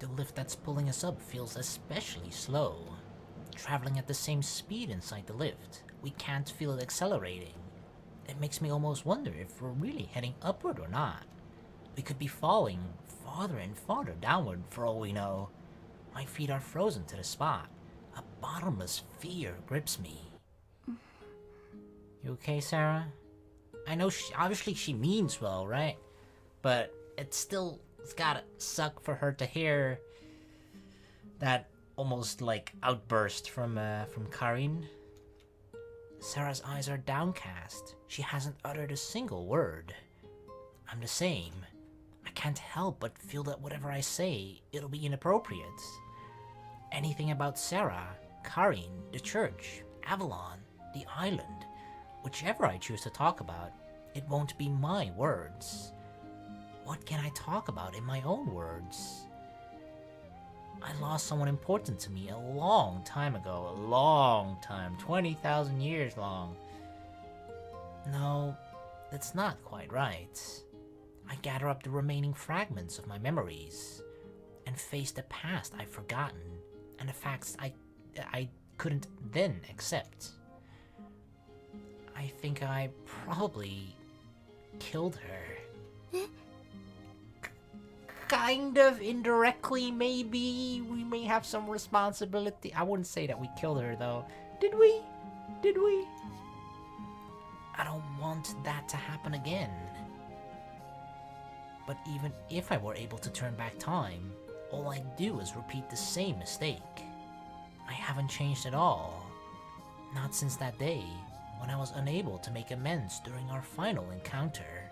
The lift that's pulling us up feels especially slow. Traveling at the same speed inside the lift, we can't feel it accelerating. It makes me almost wonder if we're really heading upward or not. We could be falling farther and farther downward for all we know. My feet are frozen to the spot. A bottomless fear grips me. You okay, Sara? I know obviously she means well, right? But it's gotta suck for her to hear that almost like outburst from Karin. Sara's eyes are downcast. She hasn't uttered a single word. I'm the same. I can't help but feel that whatever I say, it'll be inappropriate. Anything about Sara, Karin, the church, Avalon, the island, whichever I choose to talk about, it won't be my words. What can I talk about in my own words? I lost someone important to me a long time ago. A long time. 20,000 years long. No, that's not quite right. I gather up the remaining fragments of my memories and face the past I've forgotten and the facts I couldn't then accept. I think I probably killed her. Kind of indirectly, maybe. We may have some responsibility. I wouldn't say that we killed her, though. Did we? Did we? I don't want that to happen again. But even if I were able to turn back time, all I'd do is repeat the same mistake. I haven't changed at all. Not since that day, when I was unable to make amends during our final encounter.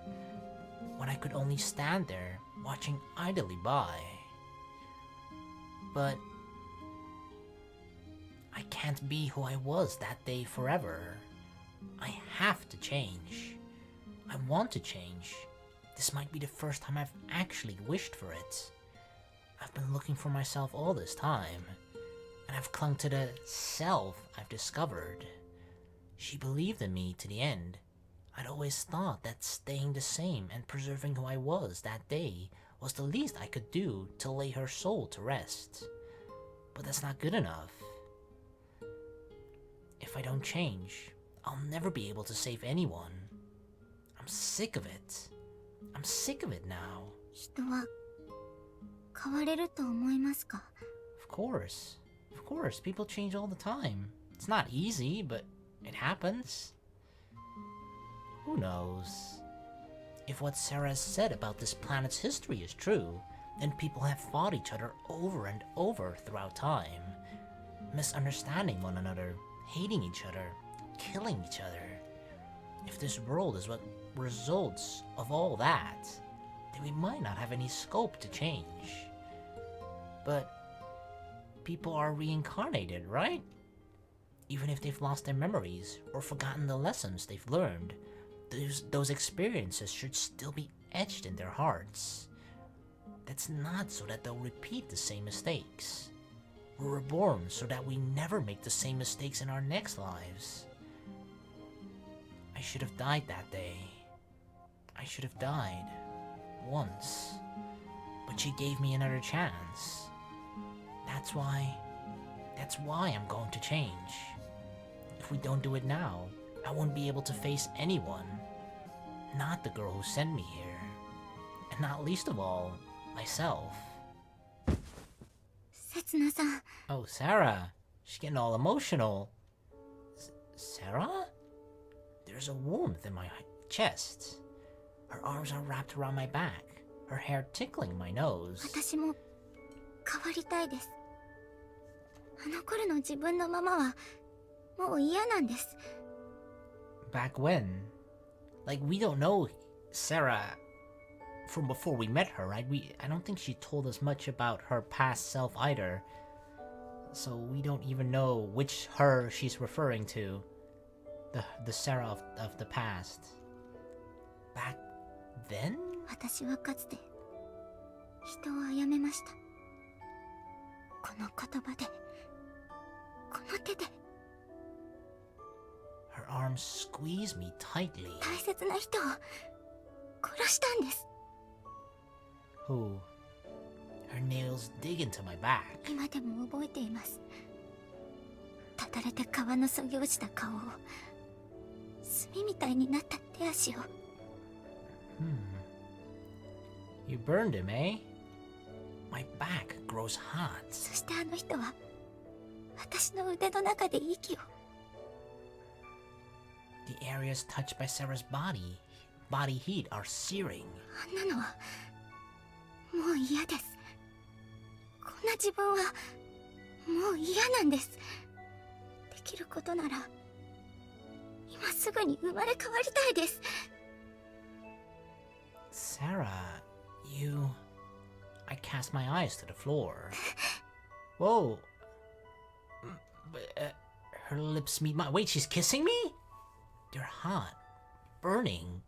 When I could only stand there, watching idly by. But I can't be who I was that day forever. I have to change. I want to change. This might be the first time I've actually wished for it. I've been looking for myself all this time, and I've clung to the self I've discovered. She believed in me to the end. I'd always thought that staying the same and preserving who I was that day was the least I could do to lay her soul to rest. But that's not good enough. If I don't change, I'll never be able to save anyone. I'm sick of it. I'm sick of it now. 人は変われると思いますか? Of course. Of course, people change all the time. It's not easy, but it happens. Who knows? If what Sara said about this planet's history is true, then people have fought each other over and over throughout time, misunderstanding one another, hating each other, killing each other. If this world is what results of all that, then we might not have any scope to change. But people are reincarnated, right? Even if they've lost their memories or forgotten the lessons they've learned, those experiences should still be etched in their hearts. That's not so that they'll repeat the same mistakes. We're reborn so that we never make the same mistakes in our next lives. I should have died that day. I should have died. Once. But she gave me another chance. That's why I'm going to change. If we don't do it now, I won't be able to face anyone. Not the girl who sent me here. And not least of all, myself. Setsuna-san. Oh, Sara. She's getting all emotional. Sara? There's a warmth in my chest. Her arms are wrapped around my back, her hair tickling my nose. 私も変わりたいです。あの頃の自分のままはもう嫌なんです。Back when? Like, we don't know Sara from before we met her, right? I don't think she told us much about her past self either. So we don't even know which her she's referring to. The Sara of the past. Back then? 私はかつて人を殺めました。この言葉で、この手で。Her arms squeeze me tightly. 大切な人を殺したんです。Who? Her chills dig into my back. 今でも覚えています。ただれて皮のそぎ落ちた顔を、炭みたいになった手足を。You burned him, eh? My back grows hot. そしてあの人は私の腕の中で息を。The areas touched by Sarah's body heat are searing. あんなのはもう嫌です。こんな自分はもう嫌なんです。できることなら今すぐに生まれ変わりたいです。Sarah, you... I cast my eyes to the floor. Whoa. Her lips meet mine. Wait, she's kissing me? They're hot, burning.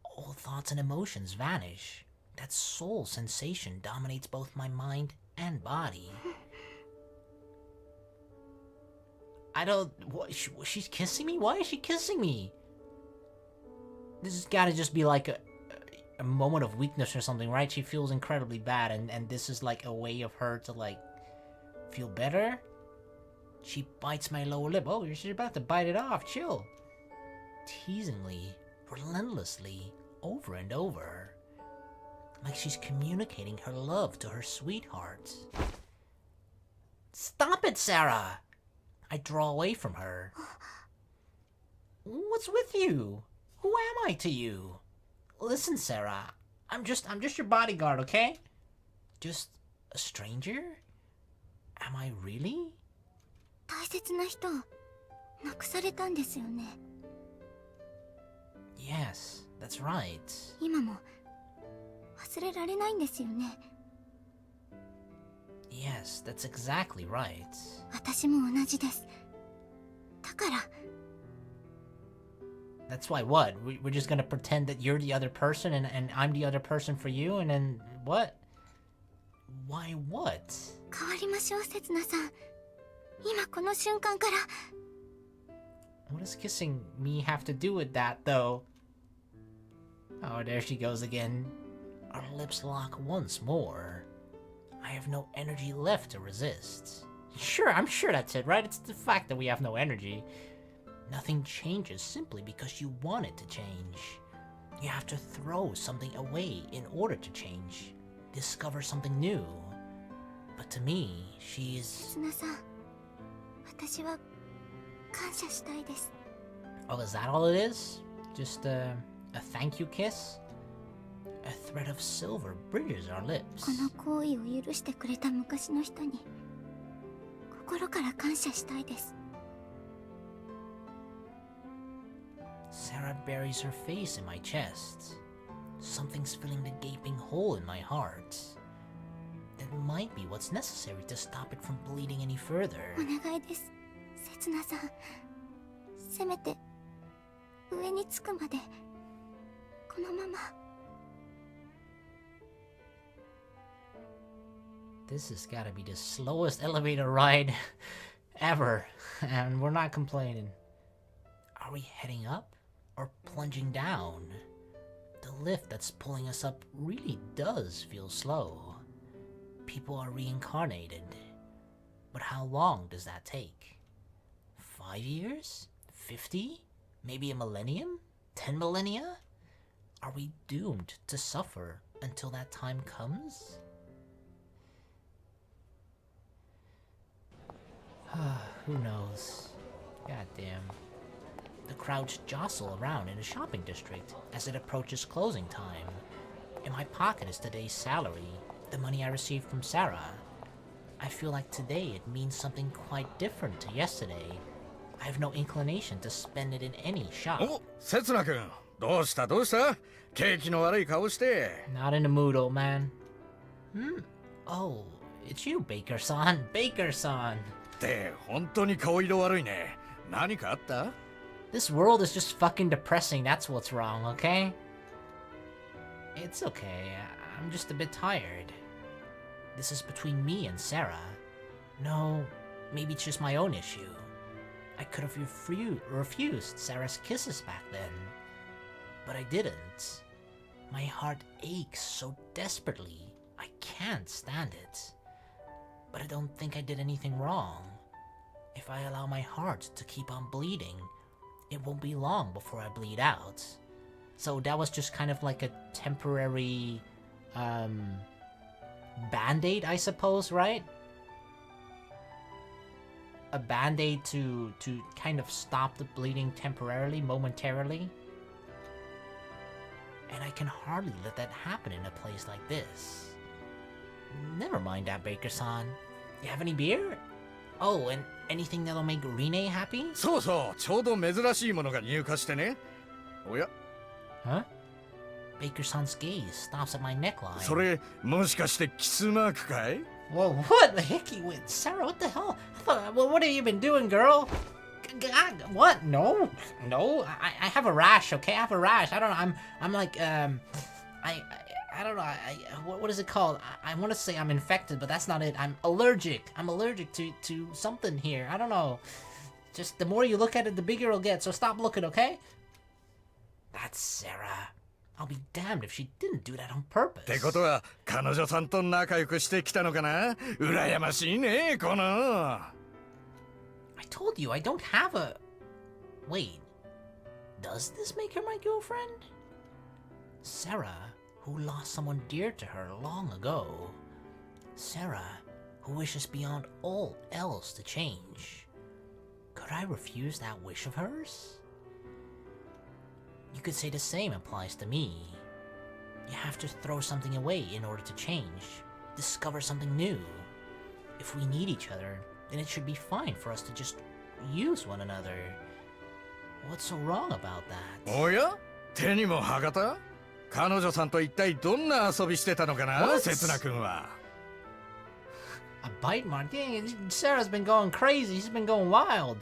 All thoughts and emotions vanish. That soul sensation dominates both my mind and body. I don't... What, she's kissing me? Why is she kissing me? This has gotta just be like a moment of weakness or something, right? She feels incredibly bad, and this is like a way of her to, like, feel better? She bites my lower lip. Oh, she's about to bite it off. Chill. Teasingly, relentlessly, over and over. Like she's communicating her love to her sweetheart. Stop it, Sara! I draw away from her. What's with you? Who am I to you? Listen, Sara. I'm just your bodyguard, okay? Just a stranger? Am I really? 大切な人を亡くされたんですよね。Yes, that's right. 今も忘れられないんですよね。Yes, that's exactly right. 私も同じです。だから。That's why what? We're just gonna pretend that you're the other person and I'm the other person for you, and then what? Why what? 変わりましょう、せつなさん。今この瞬間から。What does kissing me have to do with that, though? Oh, there she goes again. Our lips lock once more. I have no energy left to resist. Sure, I'm sure that's it, right? It's the fact that we have no energy. Nothing changes simply because you want it to change. You have to throw something away in order to change. Discover something new. But to me, she's... せつなさん、私は感謝したいです。 Oh, is that all it is? Just a thank you kiss? A thread of silver bridges our lips. この行為を許してくれた昔の人に心から感謝したいです。 Sara buries her face in my chest. Something's filling the gaping hole in my heart. That might be what's necessary to stop it from bleeding any further. お願いです、せつなさん。せめて上に着くまでこのまま。 This has gotta be the slowest elevator ride ever, and we're not complaining. Are we heading up or plunging down? The lift that's pulling us up really does feel slow. People are reincarnated. But how long does that take? 5 years? 50? Maybe a millennium? 10 millennia? Are we doomed to suffer until that time comes? Who knows? Goddamn. The crowds jostle around in the shopping district as it approaches closing time. In my pocket is today's salary, the money I received from Sara. I feel like today it means something quite different to yesterday. I have no inclination to spend it in any shop. お、せつな君、どうした景気の悪い顔して。Not in the mood, old man. Oh, it's you, Baker-san. Baker-san. って本当に顔色悪いね。何かあった？ This world is just fucking depressing, that's what's wrong, okay? It's okay, I'm just a bit tired. This is between me and Sara. No, maybe it's just my own issue. I could have refused Sarah's kisses back then. But I didn't. My heart aches so desperately. I can't stand it. But I don't think I did anything wrong. If I allow my heart to keep on bleeding, it won't be long before I bleed out. So that was just kind of like a temporary band-aid, I suppose, right? A band-aid to kind of stop the bleeding temporarily, momentarily. And I can hardly let that happen in a place like this. Never mind that, Baker-san. You have any beer? Oh, and anything that'll make Rinne happy? そうそう、ちょうど珍しいものが入荷してね。おや、 Huh? Baker-san's gaze stops at my neckline. それもしかしてキスマークかい？ Whoa, what the hickey with Sarah? What the hell? What have you been doing, girl? God, what? No, I have a rash. Okay, I have a rash. I don't know. I'm like I don't know. What is it called? I want to say I'm infected, but that's not it. I'm allergic. I'm allergic to something here. I don't know. Just the more you look at it, the bigger it'll get. So stop looking, okay? That's Sarah. I'll be damned if she didn't do that on purpose. ってことは彼女さんと仲良くしてきたのかな？羨ましいね、この。I told you I don't have a... Wait. Does this make her my girlfriend? Sarah, who lost someone dear to her long ago. Sara, who wishes beyond all else to change. Could I refuse that wish of hers? You could say the same applies to me. You have to throw something away in order to change. Discover something new. If we need each other, then it should be fine for us to just use one another. What's so wrong about that? おや？手にも歯型？彼女さんと一体どんな遊びしてたのかな？せつな君は。A bite mark? Dang, Sarah's been going crazy. She's been going wild.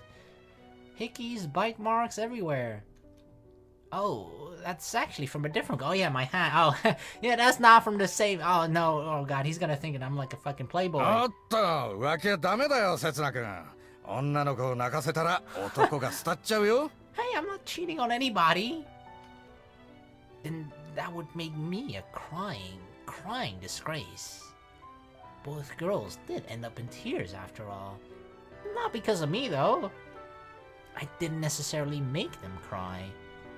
Hickeys, bite marks everywhere. Oh, that's actually from a different... Oh, yeah, my hat. Oh, yeah, that's not from the same... Oh, no. Oh, God, he's gonna think that I'm like a fucking playboy. おっと、浮気はダメだよ、せつな君。女の子を泣かせたら男が廃っちゃうよ。Hey, I'm not cheating on anybody. Then that would make me a crying disgrace. Both girls did end up in tears after all. Not because of me, though. I didn't necessarily make them cry,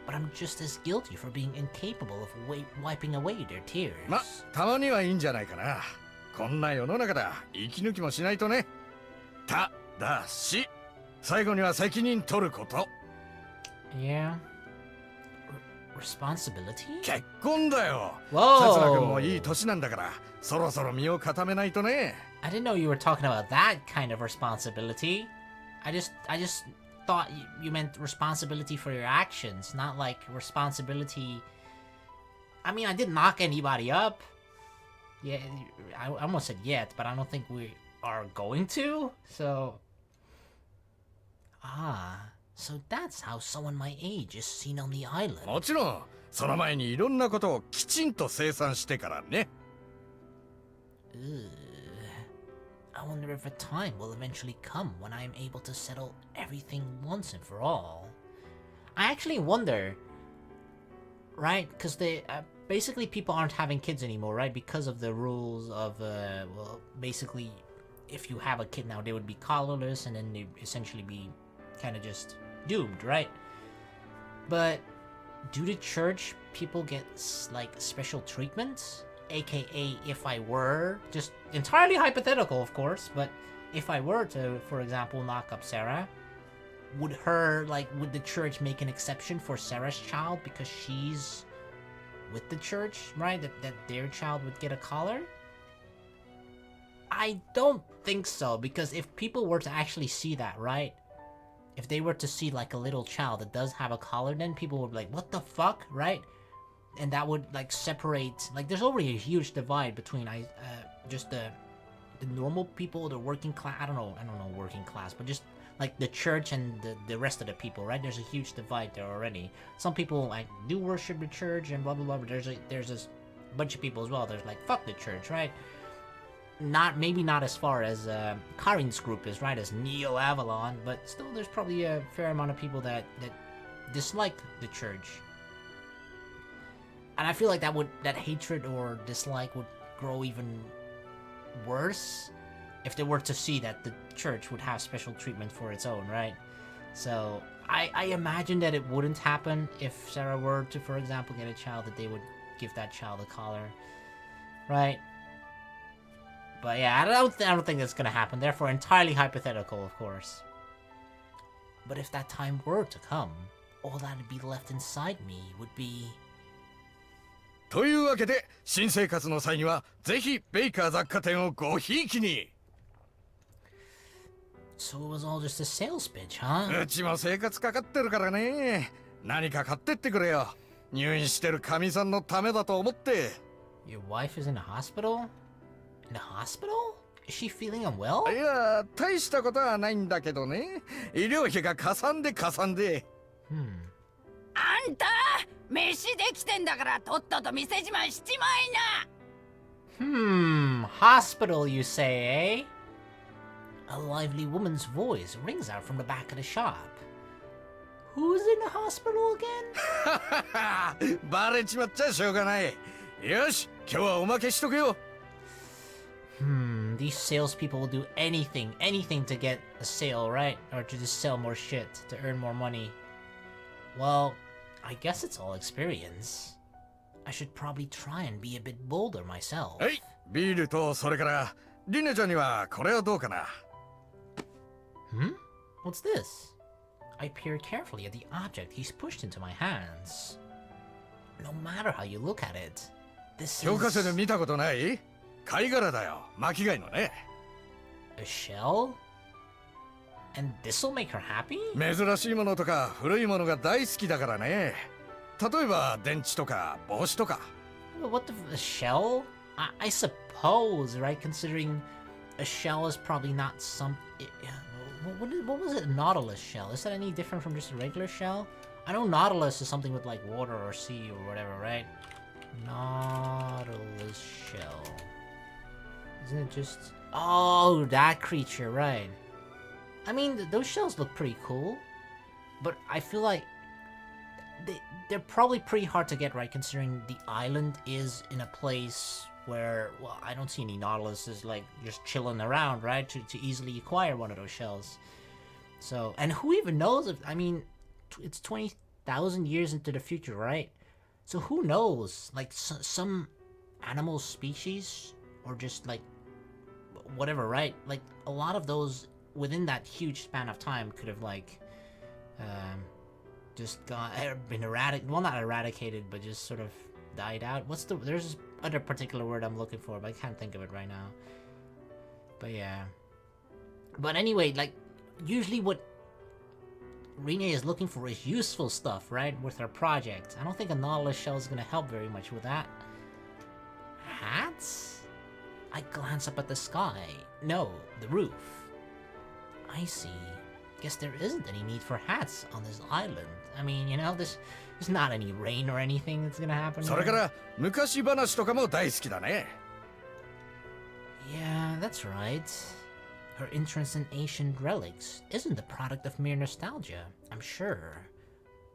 but I'm just as guilty for being incapable of wiping away their tears. ま、たまにはいいんじゃないかな。こんな世の中だ。息抜きもしないとね。ただし、最後には責任取ること。Yeah. Responsibility? 結婚だよ。せつな君もいい年なんだから、そろそろ身を固めないとね。I didn't know you were talking about that kind of responsibility. I just thought you meant responsibility for your actions, not like responsibility... I mean, I didn't knock anybody up. Yeah, I almost said yet, but I don't think we are going to, so... Ah, so that's how someone my age is seen on the island. もちろん、その前にいろんなことをきちんと清算してからね。I wonder if a time will eventually come when I am able to settle everything once and for all. I actually wonder, right? Because basically people aren't having kids anymore, right? Because of the rules of, well, basically, if you have a kid now, they would be collarless and then they'd essentially be kind of just doomed, right? But do the church people get, like, special treatments? AKA, if I were, just entirely hypothetical, of course, but if I were to, for example, knock up Sara, would the church make an exception for Sarah's child because she's with the church, right? That their child would get a collar? I don't think so, because if people were to actually see that, right? If they were to see, like, a little child that does have a collar, then people would be like, what the fuck, right? And that would, like, separate... Like, there's already a huge divide between just the normal people, the working class... I don't know working class, but just, like, the church and the rest of the people, right? There's a huge divide there already. Some people, like, do worship the church and blah, blah, blah, but there's this bunch of people as well. There's, like, fuck the church, right? Maybe not as far as Karin's group is, right? As Neo Avalon, but still there's probably a fair amount of people that dislike the church. And I feel like that hatred or dislike would grow even worse if they were to see that the church would have special treatment for its own, right? So I imagine that it wouldn't happen if Sara were to, for example, get a child, that they would give that child a collar, right? But yeah, I don't think that's gonna happen. Therefore, entirely hypothetical, of course. But if that time were to come, all that'd be left inside me would be... というわけで、新生活の際にはぜひベイカー雑貨店をごひいきに。So it was all just a sales pitch, huh? うちも生活かかってるからね。何か買ってってくれよ。入院してるかみさんのためだと思って。Your wife is in a hospital? In a hospital? Is she feeling unwell? いや、大したことはないんだけどね。医療費がかさんでかさんで。あんた、飯できてんだからとっとと店じまいしちまいな。Hospital, you say, eh? A lively woman's voice rings out from the back of the shop. Who's in the hospital again? バレちまっちゃしょうがない。よし、今日はおまけしとくよ。These salespeople will do anything to get a sale, right? Or to just sell more shit, to earn more money. Well, I guess it's all experience. I should probably try and be a bit bolder myself. はい、ビールとそれからリネちゃんにはこれはどうかな。What's this? I peer carefully at the object he's pushed into my hands. No matter how you look at it, this 教科書で is 見たことない？貝殻だよ、巻貝のね。a shell? And this'll make her happy? 珍しいものとか古いものが大好きだからね。例えば電池とか帽子とか。What the a shell? I suppose, right? Considering a shell is probably not some. What was it? A nautilus shell? Is that any different from just a regular shell? I know nautilus is something with like water or sea or whatever, right? Nautilus shell. Isn't it just? Oh, that creature, right? I mean, those shells look pretty cool, but I feel like they're probably pretty hard to get right, considering the island is in a place where, well, I don't see any nautiluses like just chilling around, right, to easily acquire one of those shells. So, and who even knows if, I mean, it's 20,000 years into the future, right? So who knows, like some animal species or just like whatever, right? Like a lot of those within that huge span of time could have like just been well, not eradicated, but just sort of died out. There's other particular word I'm looking for, but I can't think of it right now. But yeah. But anyway, like usually what Rinne is looking for is useful stuff, right? With her project. I don't think a nautilus shell is gonna help very much with that. Hats? I glance up at the sky. No, the roof. I see. Guess there isn't any need for hats on this island. I mean, you know, there's not any rain or anything that's gonna happen. それから昔話とかも大好きだね。Yeah, that's right. Her interest in ancient relics isn't the product of mere nostalgia, I'm sure.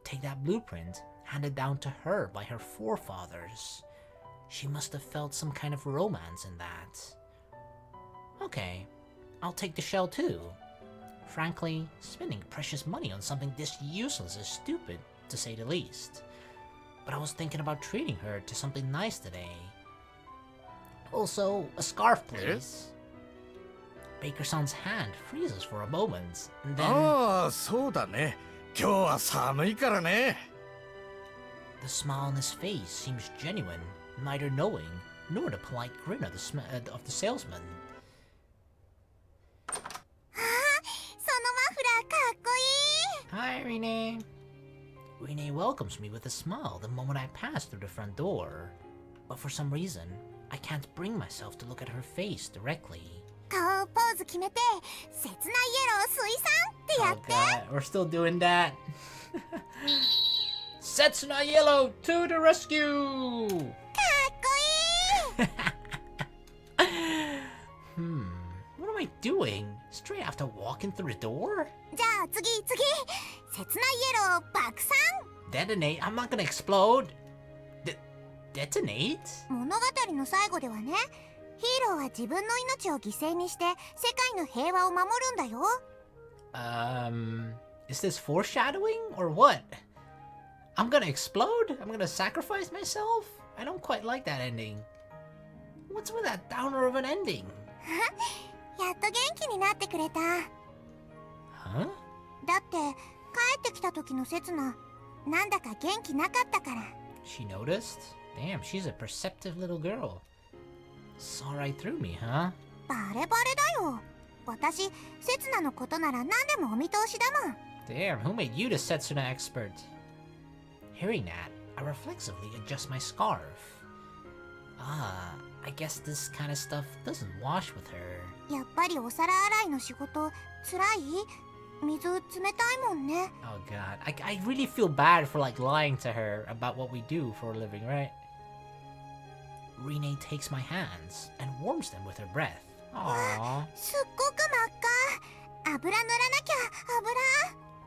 Take that blueprint, handed down to her by her forefathers. She must have felt some kind of romance in that. Okay, I'll take the shell too. Frankly, spending precious money on something this useless is stupid, to say the least. But I was thinking about treating her to something nice today. Also, a scarf, please. Baker-san's hand freezes for a moment, and then... ああ、そうだね。今日は寒いからね。The smile on his face seems genuine, neither knowing nor the polite grin of the salesman. そのマフラーかっこいい。 Hi, Rinne. Rinne welcomes me with a smile the moment I pass through the front door. But for some reason, I can't bring myself to look at her face directly. 顔ポーズ決めて、切ないイエロー水産ってや Oh って。 god, we're still doing that. Setsuna Yellow to the rescue! かっこいい。 What am I doing? Straight after walking through the door? じゃあ次。切ないイエロー爆散。 Detonate? I'm not gonna explode. Detonate? 物語の最後ではね、ヒーローは自分の命を犠牲にして世界の平和を守るんだよ。Is this foreshadowing or what? I'm gonna explode? I'm gonna sacrifice myself? I don't quite like that ending. What's with that downer of an ending? やっと元気になってくれた。Huh? だって帰ってきた時の刹那、なんだか元気なかったから。She noticed? Damn, she's a perceptive little girl. Saw right through me, huh? バレバレだよ。私、刹那のことなら何でもお見通しだもん。Damn, who made you the Setsuna expert? Hearing that, I reflexively adjust my scarf. Ah, I guess this kind of stuff doesn't wash with her. やっぱりお皿洗いの仕事、つらい？水冷たいもんね。Oh god, I really feel bad for like lying to her about what we do for a living, right? Rinne takes my hands and warms them with her breath. Aww. すっごく真っ赤。油塗らなきゃ、油。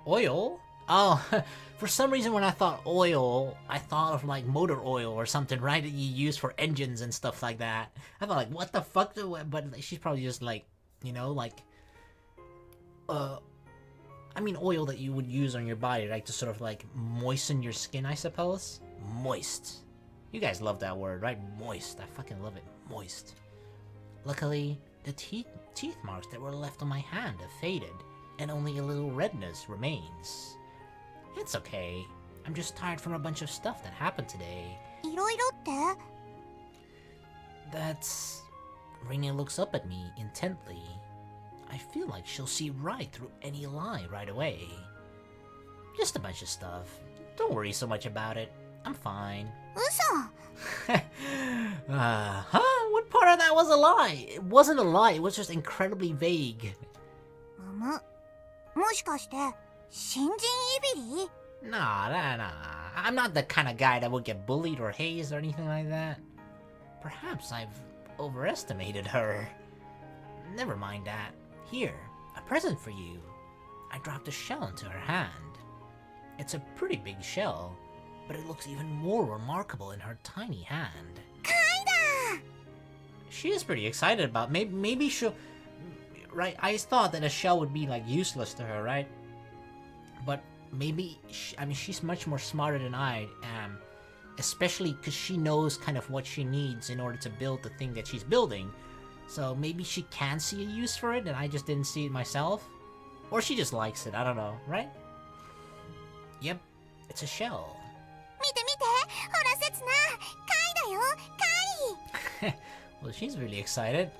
Oil? Oh, for some reason when I thought oil, I thought of like motor oil or something, right? That you use for engines and stuff like that. I thought like, what the fuck? But she's probably just like, you know, like, I mean oil that you would use on your body, right? To sort of like moisten your skin, I suppose. Moist. You guys love that word, right? Moist. I fucking love it. Moist. Luckily, the teeth marks that were left on my hand have faded, and only a little redness remains. It's okay. I'm just tired from a bunch of stuff that happened today. いろいろって？ That's... Rinne looks up at me intently. I feel like she'll see right through any lie right away. Just a bunch of stuff. Don't worry so much about it. I'm fine. 嘘。Huh? What part of that was a lie? It wasn't a lie, it was just incredibly vague. もしかして新人いびり？ Nah. I'm not the kind of guy that would get bullied or hazed or anything like that. Perhaps I've overestimated her. Never mind that. Here, a present for you. I dropped a shell into her hand. It's a pretty big shell, but it looks even more remarkable in her tiny hand. Kinda! She is pretty excited about it. Maybe she'll... Right, I thought that a shell would be like useless to her, right? But maybe, I mean, she's much more smarter than I am. Especially because she knows kind of what she needs in order to build the thing that she's building. So maybe she can see a use for it and I just didn't see it myself. Or she just likes it, I don't know, right? Yep, it's a shell. 見て見て、ほら刹那、貝だよ、貝。 Well, she's really excited.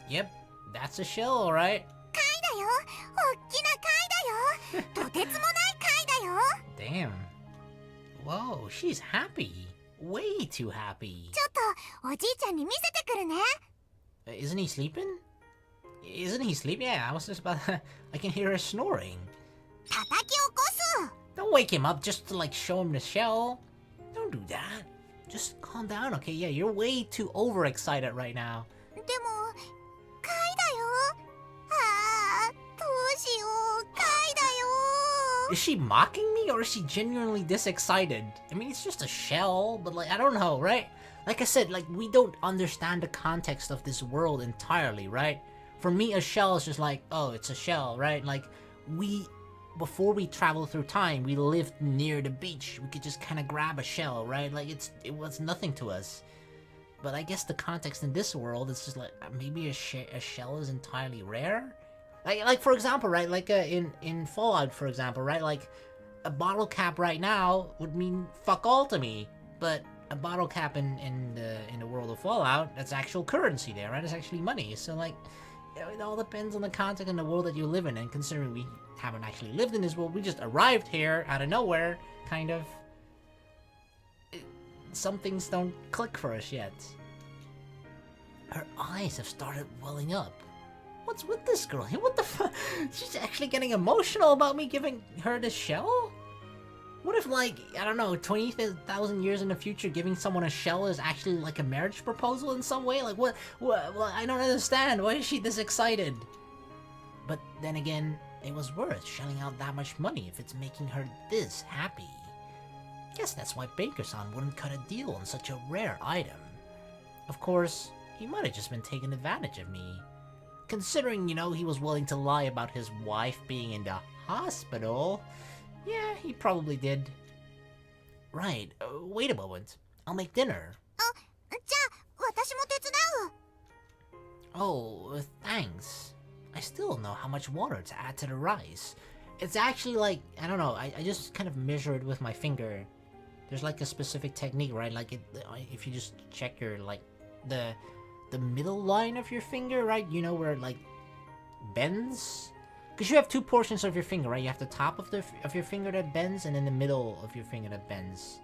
Yep, that's a shell, alright. 貝だよ、おっきな貝だよ。とてつもない貝だよ。 Damn. Whoa, she's happy. Way too happy. ちょっとおじいちゃんに見せてくるね。 Isn't he sleeping? Isn't he sleeping? Yeah, I was just about to... I can hear her snoring. 叩き起こす。 Don't wake him up just to like show him the shell. Don't do that. Just calm down, okay? Yeah, you're way too overexcited right now. でも貝だよ。ああ、どうしよう、貝だよ。 Is she mocking me or is she genuinely this excited? I mean, it's just a shell, but like, I don't know, right? Like I said, like, we don't understand the context of this world entirely, right? For me, a shell is just like, oh, it's a shell, right? Like, before we travel through time, we lived near the beach. We could just kind of grab a shell, right? Like, it was nothing to us. But I guess the context in this world is just like, maybe a shell is entirely rare? Like for example, right? Like in Fallout, for example, right? Like, a bottle cap right now would mean fuck all to me. But a bottle cap in the world of Fallout, that's actual currency there, right? It's actually money. So like, it all depends on the context and the world that you live in. And considering we haven't actually lived in this world, we just arrived here out of nowhere, kind of. Some things don't click for us yet. Her eyes have started welling up. What's with this girl? Hey, what the fuck? She's actually getting emotional about me giving her the shell? What if, like, I don't know, 20,000 years in the future, giving someone a shell is actually like a marriage proposal in some way? Like, what? I don't understand. Why is she this excited? But then again, it was worth shelling out that much money if it's making her this happy. Guess that's why Baker-san wouldn't cut a deal on such a rare item. Of course, he might have just been taking advantage of me. Considering, you know, he was willing to lie about his wife being in the hospital. Yeah, he probably did. Right, wait a moment. I'll make dinner. じゃあ私も手伝う。 Oh, thanks. I still don't know how much water to add to the rice. It's actually like, I don't know, I just kind of measure it with my finger. There's like a specific technique, right? Like if you just check your, like, the middle line of your finger, right? You know where it, like, bends? Because you have two portions of your finger, right? You have the top of your finger that bends, and then the middle of your finger that bends.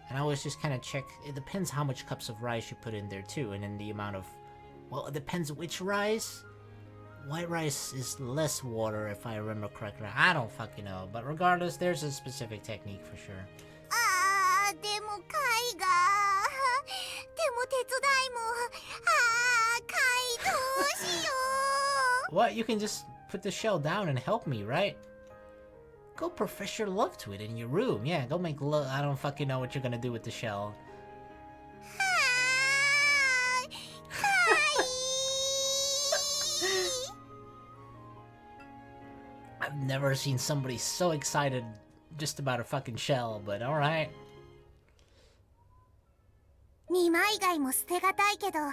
And I always just kind of check, it depends how much cups of rice you put in there too, and then the amount of, well, it depends which rice. White rice is less water, if I remember correctly. I don't fucking know, but regardless, there's a specific technique for sure. あー、でも貝が。でも手伝いも。あー、貝どうしよう。 What? You can just put the shell down and help me, right? Go profess your love to it in your room. Yeah, go make love. I don't fucking know what you're gonna do with the shell. はーい、貝。 I've never seen somebody so excited just about a fucking shell, but alright. 二枚貝も捨てがたいけど、や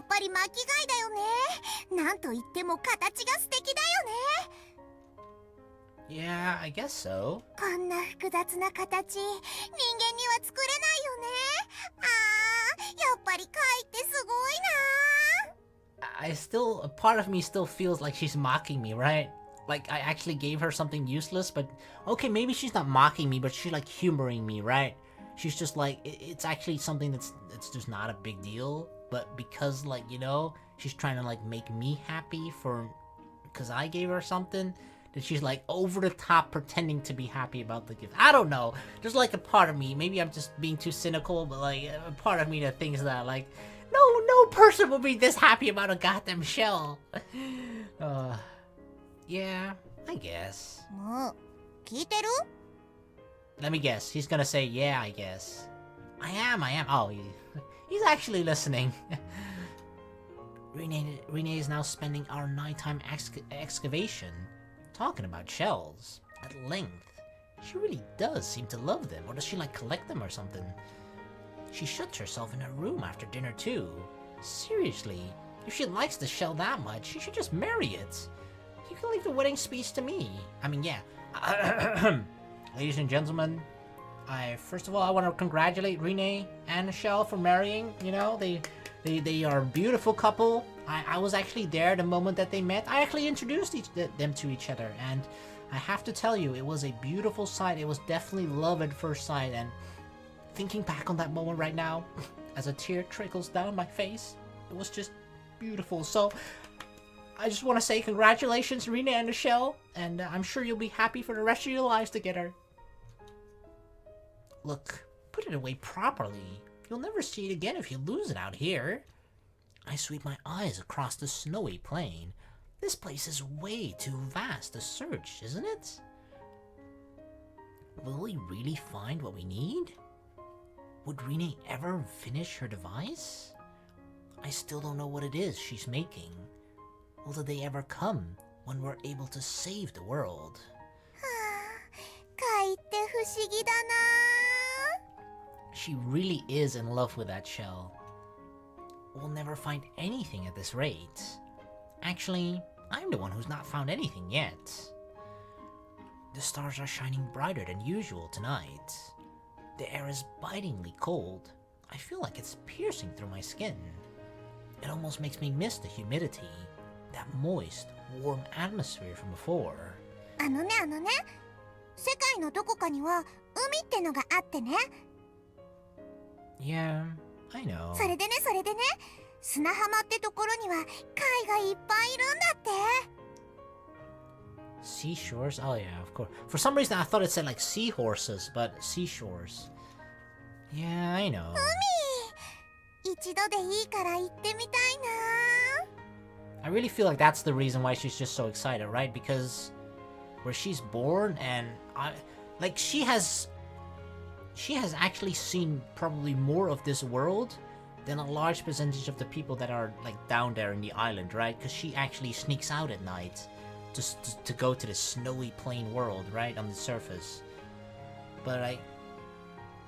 っぱり巻き貝だよね。なんといっても形が素敵だよね。 Yeah, I guess so. こんな複雑な形、人間には作れないよね。あー、やっぱり貝ってすごいな。 a part of me still feels like she's mocking me, right? Like I actually gave her something useless, but okay, maybe she's not mocking me, but she's like humoring me, right? She's just like, it's actually something that's just not a big deal, but because, like, you know, she's trying to like make me happy because I gave her something, that she's like over the top pretending to be happy about the gift. I don't know. There's like a part of me, maybe I'm just being too cynical, but like a part of me that thinks that like, no person will be this happy about a goddamn shell. Yeah, I guess. もう聞いてる？ Let me guess. He's gonna say, yeah, I guess. I am. Oh, he's actually listening. Rinne is now spending our nighttime excavation talking about shells at length. She really does seem to love them, or does she like collect them or something? She shuts herself in her room after dinner too. Seriously, if she likes the shell that much, she should just marry it. You can leave the wedding speech to me. I mean, yeah. Ladies and gentlemen, first of all, I want to congratulate Rinne and Michelle for marrying. You know, they are a beautiful couple. I was actually there the moment that they met. I actually introduced them to each other, and I have to tell you, it was a beautiful sight. It was definitely love at first sight, and thinking back on that moment right now, as a tear trickles down my face, it was just beautiful. So, I just want to say congratulations, Rinne and Michelle, and I'm sure you'll be happy for the rest of your lives together. Look, put it away properly. You'll never see it again if you lose it out here. I sweep my eyes across the snowy plain. This place is way too vast to search, isn't it? Will we really find what we need? Would Rinne ever finish her device? I still don't know what it is she's making. Will the day ever come when we're able to save the world? 貝って不思議だな。 She really is in love with that shell. We'll never find anything at this rate. Actually, I'm the one who's not found anything yet. The stars are shining brighter than usual tonight. The air is bitingly cold. I feel like it's piercing through my skin. It almost makes me miss the humidity, that moist, warm atmosphere from before. あのね、世界のどこかには海ってのがあってね。 Yeah, I know. それでね、砂浜ってところには貝がいっぱいいるんだって。 Seashores? Oh yeah, of course. For some reason I thought it said like seahorses, but seashores. Yeah, I know. 一度でいいから行ってみたいな。 I really feel like that's the reason why she's just so excited, right? Because where she's born and she has she has actually seen probably more of this world than a large percentage of the people that are like down there in the island, right? Because she actually sneaks out at night just to go to the snowy plain world, right, on the surface. But like,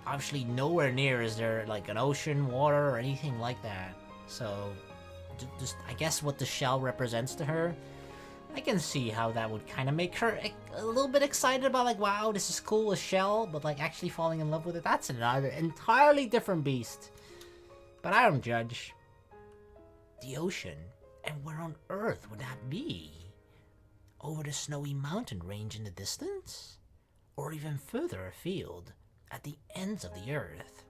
obviously nowhere near is there like an ocean, water, or anything like that. So, just I guess what the shell represents to her, I can see how that would kind of make her a little bit excited about like, wow, this is cool, a shell, but like actually falling in love with it, that's another entirely different beast. But I don't judge. The ocean, and where on earth would that be? Over the snowy mountain range in the distance? Or even further afield, at the ends of the earth?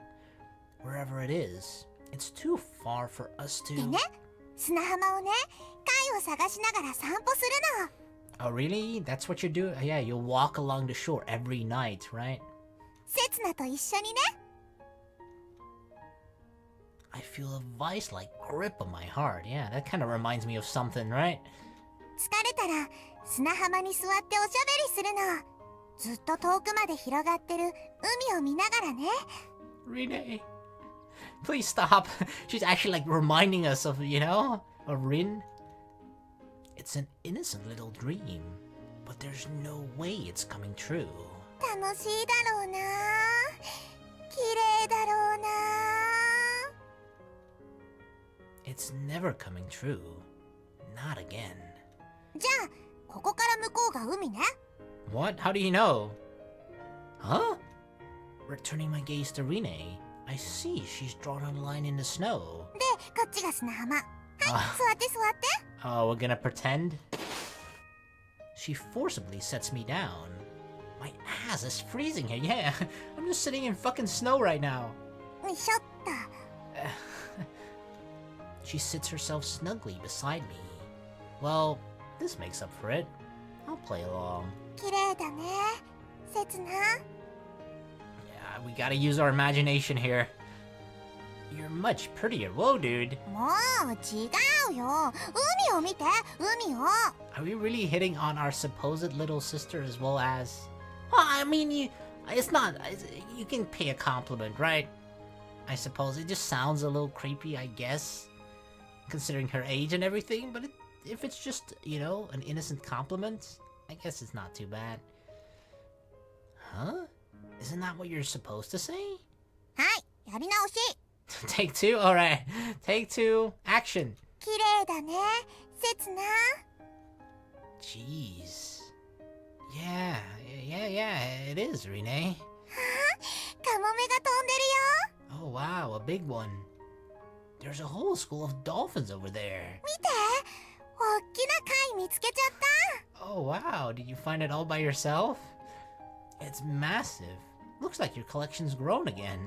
Wherever it is, it's too far for us to... でね、砂浜をね、貝を探しながら散歩するの。 Oh really? That's what you do? Yeah, you'll walk along the shore every night, right? せつなと一緒にね。 I feel a vice-like grip on my heart. Yeah, that kind of reminds me of something, right? 疲れたら砂浜に座っておしゃべりするの。ずっと遠くまで広がってる海を見ながらね。 Rinne, please stop. She's actually like reminding us of, you know, of Rinne. It's an innocent little dream, but there's no way it's coming true. 楽しいだろうな。綺麗だろうな。 It's never coming true. Not again. じゃあここから向こうが海ね。 What? How do you know? Huh? Returning my gaze to Rinne, I see she's drawn a line in the snow. でこっちが砂浜。はい、座って座って。 Oh, we're gonna pretend? She forcibly sets me down. My ass is freezing here, yeah. I'm just sitting in fucking snow right now. よいしょっと。 She sits herself snugly beside me. Well, this makes up for it. I'll play along. 綺麗だね。せつな。 Yeah, we gotta use our imagination here. You're much prettier. Whoa, dude. もう違うよ。海を見て、海を。 Are we really hitting on our supposed little sister as well as... Well, I mean, it's not... You can pay a compliment, right? I suppose it just sounds a little creepy, I guess. Considering her age and everything, but if it's just, you know, an innocent compliment, I guess it's not too bad. Huh? Isn't that what you're supposed to say? はい、やり直し。 Take two? Alright. Take two. Action. 綺麗だね。せつな。 Jeez. Yeah, it is, Rinne. カモメが飛んでるよ。 Oh wow, a big one. There's a whole school of dolphins over there. 見て、おっきな貝見つけちゃった。 Oh wow, did you find it all by yourself? It's massive. Looks like your collection's grown again.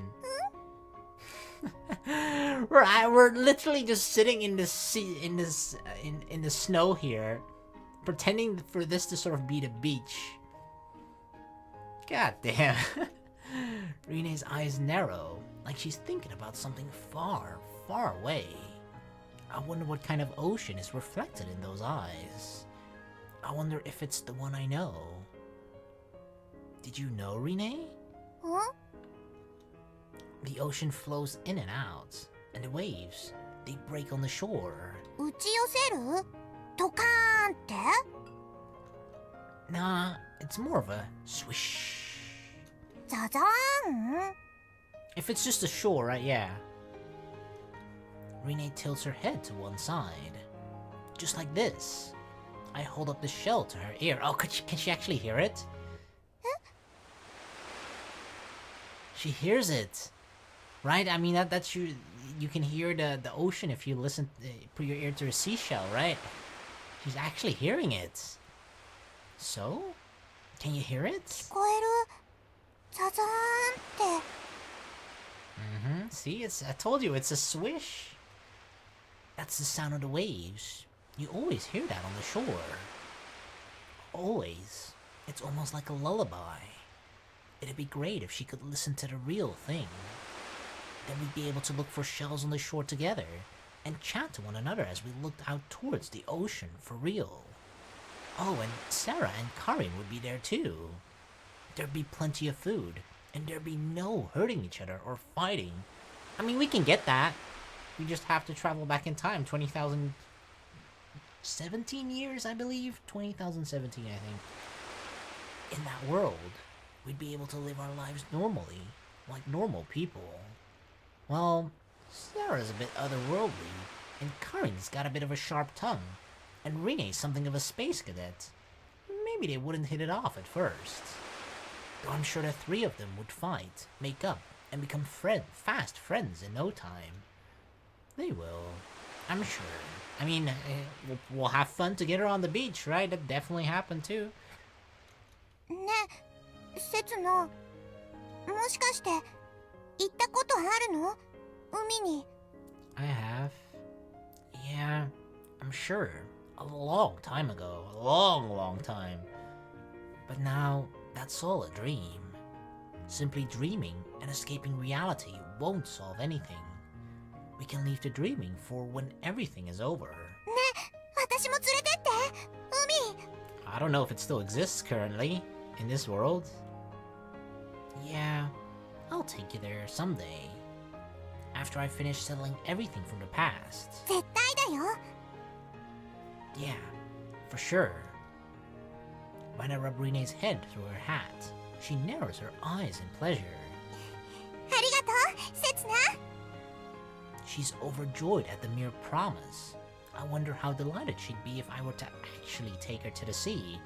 We're literally just sitting in the sea, in the snow here, pretending for this to sort of be the beach. God damn. Rinne's eyes narrow, like she's thinking about something far, far away. I wonder what kind of ocean is reflected in those eyes. I wonder if it's the one I know. Did you know, Rinne? ん？ The ocean flows in and out, and the waves, they break on the shore. 打ち寄せる？ドカーンって？ Nah, it's more of a swish. ザザーン？ If it's just a shore, right? Yeah. Rinne tilts her head to one side. Just like this. I hold up the shell to her ear. Oh, can she actually hear it? She hears it. Right? I mean, that's you can hear the ocean if you listen, put your ear to a seashell, right? She's actually hearing it. So? Can you hear it? 聞こえる？ザザーンって。 Mm-hmm. See, I told you, it's a swish. That's the sound of the waves. You always hear that on the shore. Always. It's almost like a lullaby. It'd be great if she could listen to the real thing. Then we'd be able to look for shells on the shore together and chat to one another as we looked out towards the ocean for real. Oh, and Sara and Karin would be there too. There'd be plenty of food, and there be no hurting each other or fighting. I mean, we can get that. We just have to travel back in time 20,017 years, I believe. 20,017, I think. In that world, we'd be able to live our lives normally, like normal people. Well, Sarah's a bit otherworldly, and Karin's got a bit of a sharp tongue, and Rinne's something of a space cadet. Maybe they wouldn't hit it off at first. Though I'm sure the three of them would fight, make up, and become fast friends in no time. They will, I'm sure. I mean, we'll have fun together on the beach, right? That definitely happened too. ね、せつな、もしかして行ったことあるの？海に。I have. Yeah, I'm sure. A long time ago. A long time. But now, that's all a dream. Simply dreaming and escaping reality won't solve anything. We can leave the dreaming for when everything is over. ね、私も連れてって。海。I don't know if it still exists currently, in this world. Yeah, I'll take you there someday. After I finish settling everything from the past. 絶対だよ。Yeah, for sure. When I rub Rinne's head through her hat, she narrows her eyes in pleasure. ありがとう、せつな。She's overjoyed at the mere promise. I wonder how delighted she'd be if I were to actually take her to the sea.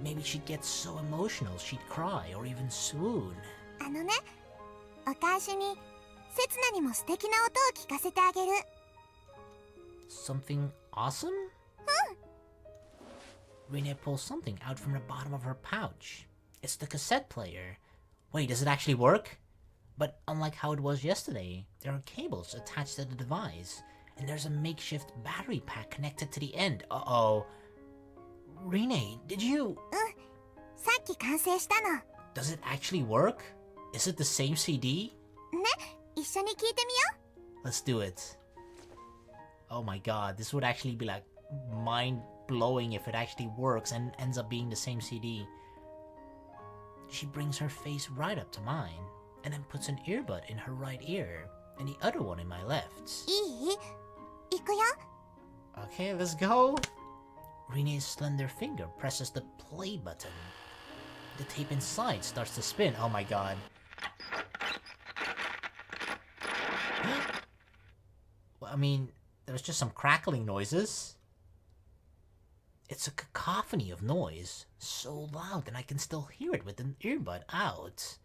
Maybe she'd get so emotional she'd cry or even swoon. あのね、お返しに、せつなにも素敵な音を聞かせてあげる。Something awesome? Rinne pulls something out from the bottom of her pouch. It's the cassette player. Wait, does it actually work? But unlike how it was yesterday, there are cables attached to the device, and there's a makeshift battery pack connected to the end. Uh-oh. Rinne, did you... さっき完成したの。Does it actually work? Is it the same CD? ね、一緒に聞いてみよう。Let's do it. Oh my god, this would actually be like mind-blowing if it actually works and ends up being the same CD. She brings her face right up to mine, and then puts an earbud in her right ear, and the other one in my left. いい？行くよ。Okay, let's go. Rinne's slender finger presses the play button. The tape inside starts to spin. Oh my god. Well, I mean, there's just some crackling noises. It's a cacophony of noise, so loud that I can still hear it with an earbud out.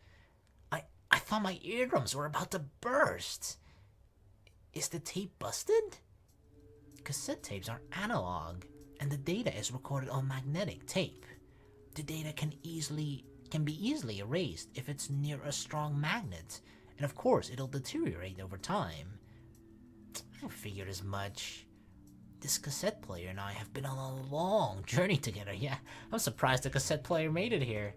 I thought my eardrums were about to burst. Is the tape busted? Cassette tapes are analog, and the data is recorded on magnetic tape. The data can be easily erased if it's near a strong magnet, and of course it'll deteriorate over time. I figured as much. This cassette player and I have been on a long journey together. Yeah, I'm surprised the cassette player made it here.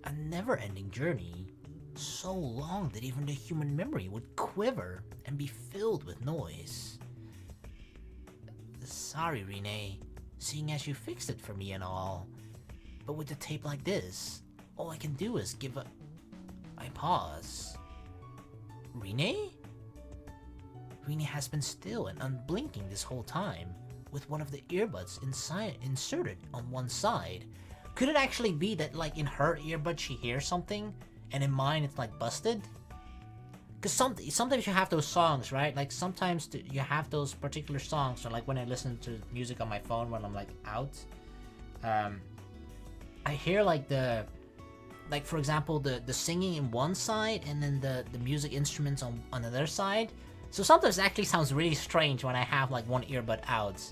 A never-ending journey. So long that even the human memory would quiver and be filled with noise. Sorry, Rinne, seeing as you fixed it for me and all. But with a tape like this, all I can do is give a... I pause. Rinne? Rinne has been still and unblinking this whole time, with one of the earbuds inserted on one side. Could it actually be that, like, in her earbud she hears something, and in mine it's, like, busted? Because sometimes you have those songs, right? Like, sometimes you have those particular songs, or, like, when I listen to music on my phone when I'm, like, out, I hear, like, like, for example, the singing in one side, and then the music instruments on another side. So sometimes it actually sounds really strange when I have, like, one earbud out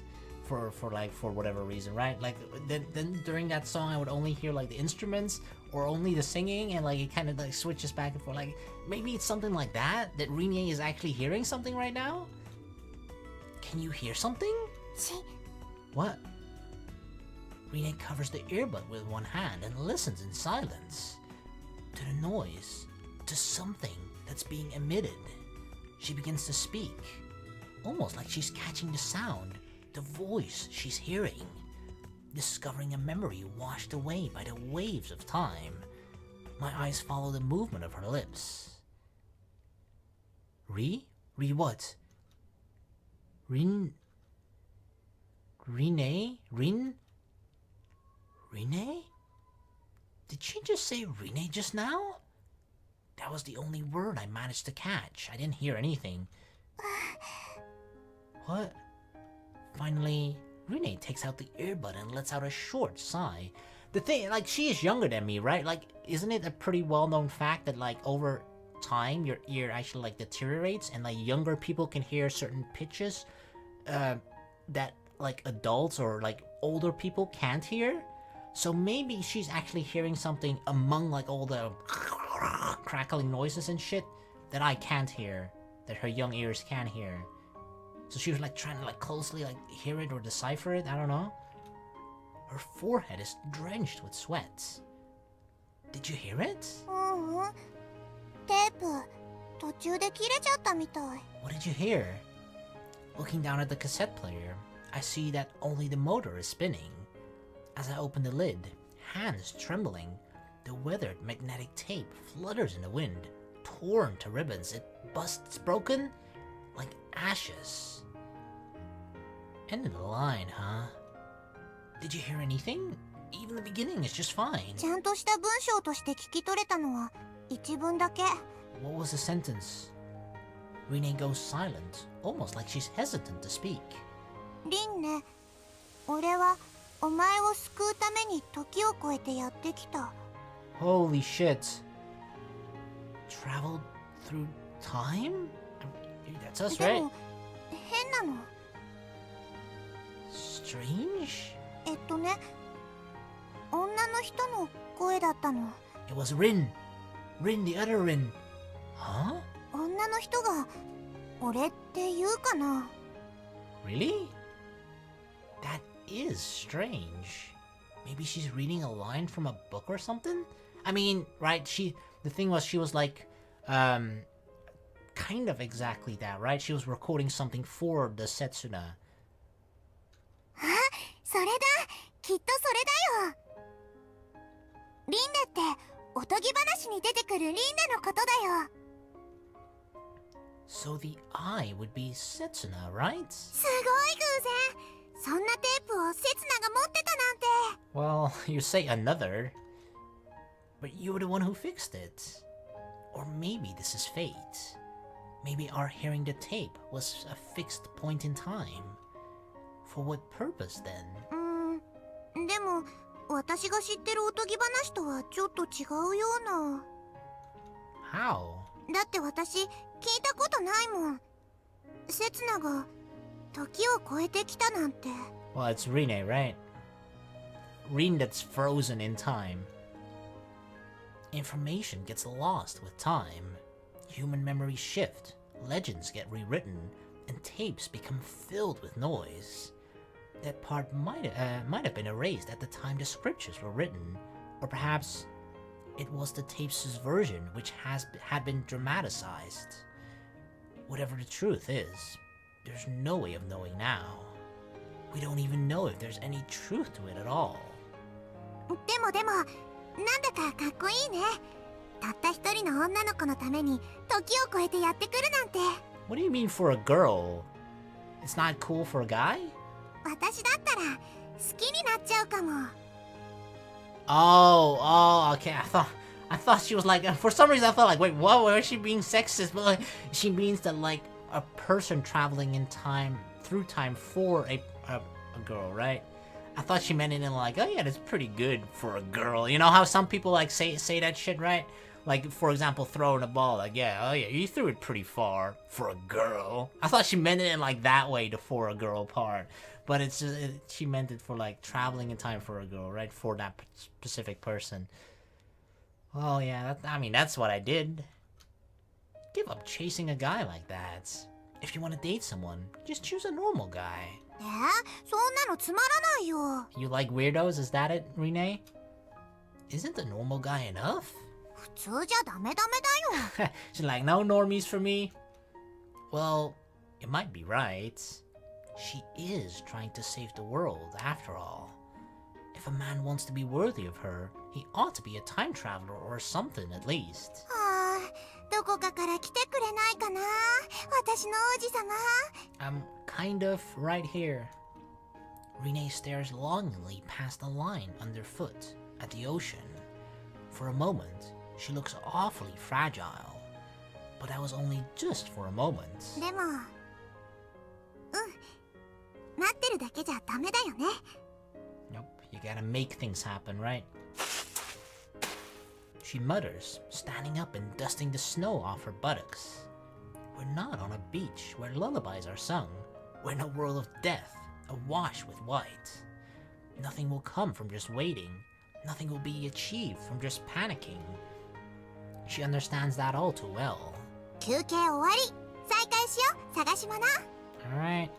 for whatever reason, right? Like, then during that song I would only hear, like, the instruments or only the singing, and, like, it kind of, like, switches back and forth. Like, maybe it's something like that Rinne is actually hearing something right now? Can you hear something? What? Rinne covers the earbud with one hand and listens in silence. To the noise. To something that's being emitted. She begins to speak. Almost like she's catching the sound. The voice she's hearing. Discovering a memory washed away by the waves of time. My eyes follow the movement of her lips. Re what? Rinne? Rinne? Did she just say Rinne just now? That was the only word I managed to catch. I didn't hear anything. What? Finally, Rinne takes out the earbud and lets out a short sigh. The thing, like, she is younger than me, right? Like, isn't it a pretty well-known fact that, like, over time, your ear actually, like, deteriorates, and, like, younger people can hear certain pitches that, like, adults or, like, older people can't hear? So maybe she's actually hearing something among, like, all the crackling noises and shit that I can't hear, that her young ears can hear. So she was, like, trying to, like, closely, like, hear it or decipher it, I don't know. Her forehead is drenched with sweat. Did you hear it? テープ途中で切れちゃったみたい。 What did you hear? Looking down at the cassette player, I see that only the motor is spinning. As I open the lid, hands trembling, the weathered magnetic tape flutters in the wind, torn to ribbons. It busts broken like ashes. End of the line, huh? Did you hear anything? Even the beginning is just fine. ちゃんとした文章として聞き取れたのは一文だけ。 What was the sentence? Rinne goes silent, almost like she's hesitant to speak. リンね、俺はお前を救うために時を超えてやってきた。 Holy shit. Traveled through time? That's us, で right? も変なの。 Strange? ね、女の人の声だったの。 It was Rinne. Rinne, the other Rinne. Huh? 女の人が俺って言うかな。 Really? That is strange. Maybe she's reading a line from a book or something? I mean, right, the thing was she was like, kind of exactly that, right? She was recording something for the Setsuna. あ、それだ。きっとそれだよ。リンネっておとぎ話に出てくるリンネのことだよ。 So the eye would be Setsuna, right? すごい偶然。そんなテープをセツナが持ってたなんて。 Well, you say another, but you were the one who fixed it. Or maybe this is fate. Maybe our hearing the tape was a fixed point in time. For what purpose then? でも私が知ってるおとぎ話とはちょっと違うような。 How? だって私聞いたことないもん。セツナが時を超えてきたなんて。 Well, it's Rinne, right? Rinne that's frozen in time. Information gets lost with time. Human memories shift, legends get rewritten, and tapes become filled with noise. That part might have been erased at the time the scriptures were written, or perhaps it was the tape's version which had been dramatized. Whatever the truth is, there's no way of knowing now. We don't even know if there's any truth to it at all. でもなんだかかっこいいね。たった一人の女の子のために時を超えてやってくるなんて。 What do you mean for a girl? It's not cool for a guy? 私だったら好きになっちゃうかも。 Oh, okay. I thought she was like, for some reason I thought like, wait, what? Why is she being sexist? But like, she means that like a person traveling in time, through time for a girl, right? I thought she meant it in like, oh yeah, that's pretty good for a girl. You know how some people like say that shit, right? Like, for example, throwing a ball, like, yeah, oh yeah, you threw it pretty far for a girl. I thought she meant it in like that way, the for a girl part. But it's just, she meant it for like traveling in time for a girl, right? For that specific person. Oh yeah, that's what I did. Give up chasing a guy like that. If you want to date someone, just choose a normal guy. そんなのつまらないよ。 You like weirdos, is that it, Rinne? Isn't a normal guy enough? 普通じゃダメだよ。 She's like, no normies for me? Well, it might be right. She is trying to save the world, after all. If If a man wants to be worthy of her, he ought to be a time traveler or something at least. ああ、どこかから来てくれないかな、私の王子様。I'm kind of right here. Rinne stares longingly past the line underfoot at the ocean. For a moment, she looks awfully fragile. But that was only just for a moment. でも、待ってるだけじゃダメだよね。Nope, you gotta make things happen, right? She mutters, standing up and dusting the snow off her buttocks. We're not on a beach where lullabies are sung. We're in a world of death, awash with white. Nothing will come from just waiting. Nothing will be achieved from just panicking. She understands that all too well. 休憩終わり。再開しよう、探し物。 Alright,